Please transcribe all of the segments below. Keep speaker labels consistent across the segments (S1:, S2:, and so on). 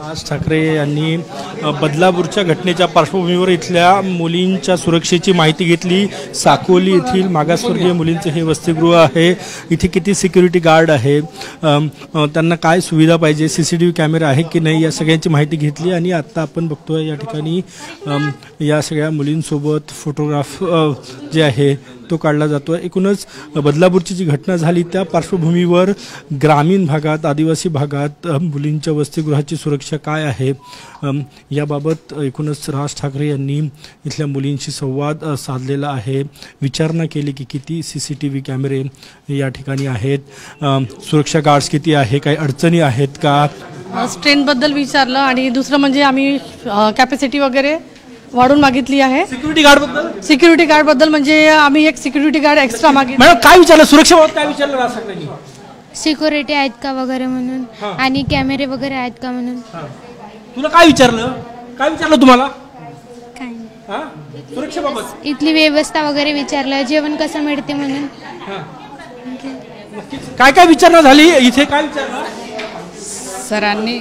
S1: राज ठाकरे यांनी बदलापूरच्या घटनेच्या पार्श्वभूमीवर इथल्या मुलींच्या सुरक्षेची माहिती घेतली। साकोली येथील मागासवर्गीय मुलींचे हे वसतिगृह आहे, इथे किती सिक्युरिटी गार्ड आहे, त्यांना काय सुविधा पाहिजे, CCTV कॅमेरा आहे की नाही, या सगळ्यांची माहिती घेतली। आणि आत्ता आपण बघतोय या ठिकाणी या सगळ्या मुलींसोबत फोटोग्राफ जे आहे तो काढला जातो। एकूणच बदलापूरची जी घटना झाली त्या पार्श्वभूमीवर ग्रामीण भागात, आदिवासी भागात मुलींच्या वसतिगृहाची सुरक्षा काय आहे याबाबत एकूणच राज ठाकरे यांनी इथल्या मुलींशी संवाद साधलेला आहे। विचारणा केली की किती CCTV कॅमेरे या ठिकाणी आहेत, सुरक्षा गार्ड्स किती आहे, काही अडचणी आहेत का,
S2: स्ट्रेंथबद्दल विचारलं। आणि दुसरं म्हणजे आम्ही कॅपॅसिटी वगैरे वाढून मागितली आहे। सिक्युरिटी गार्ड बद्दल म्हणजे आम्ही एक सिक्युरिटी गार्ड एक्स्ट्रा मागितलं।
S1: मॅडम काय विचारलं, सुरक्षेबाबत काय विचारलं राज ठाकरेंनी?
S3: सिक्युरिटी आहेत का वगैरे म्हणून, आणि कॅमेरे वगैरे आहेत का म्हणून।
S1: तुला काय विचारलं, काय विचारलं तुम्हाला?
S3: काय
S1: सुरक्षेबाबत
S3: इथली व्यवस्था वगैरे विचारलं, जेवण कसं मिळते म्हणून।
S1: काय काय विचारणा झाली इथे, काय विचारलं
S4: सरांनी?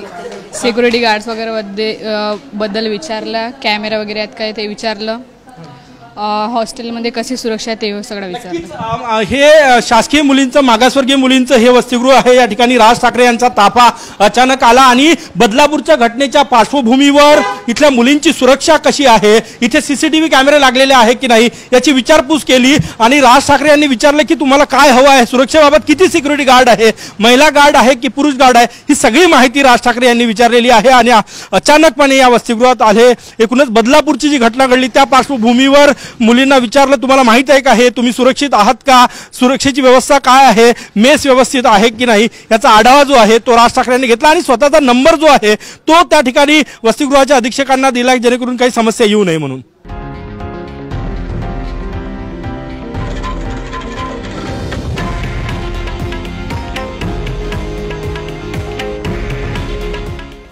S4: सिक्युरिटी गार्ड्स वगैरे बद्दल विचारलं, कॅमेरा वगैरे आहेत काय ते विचारलं, हॉस्टेलमध्ये कशी सुरक्षा ते सगळं विचारलं।
S1: हे शासकीय मुलींचं, मागासवर्गीय मुलींचं हे वसतिगृह आहे। या ठिकाणी राज ठाकरे यांचा ताफा अचानक आला आणि बदलापूरच्या घटनेच्या पार्श्वभूमीवर इथल्या मुलींची सुरक्षा कशी आहे, इथे CCTV कॅमेरे लागलेले आहे की नाही याची विचारपूस केली। आणि राज ठाकरे यांनी विचारलं की तुम्हाला काय हवं आहे, सुरक्षेबाबत किती सिक्युरिटी गार्ड आहे, महिला गार्ड आहे की पुरुष गार्ड आहे, ही सगळी माहिती राज ठाकरे यांनी विचारलेली आहे। आणि अचानकपणे या वसतिगृहात आले। एकूणच बदलापूरची जी घटना घडली त्या पार्श्वभूमीवर मुलींना विचारलं तुम्हाला माहित आहे का, हे तुम्ही सुरक्षित आहात का, सुरक्षेची व्यवस्था काय आहे, मेस व्यवस्थित आहे की नाही याचा आढावा जो आहे तो राज ठाकरे यांनी घेतला। आणि स्वतःचा नंबर जो आहे तो त्या ठिकाणी वसतिगृहाच्या अधीक्षकांना दिला जेणेकरून काही समस्या येऊ नये म्हणून।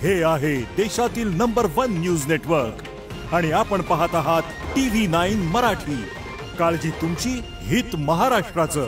S5: हे आहे देशातील नंबर 1 न्यूज नेटवर्क आणि आपण पाहत आहात TV9 मराठी। काळजी तुमची, हित महाराष्ट्राचं।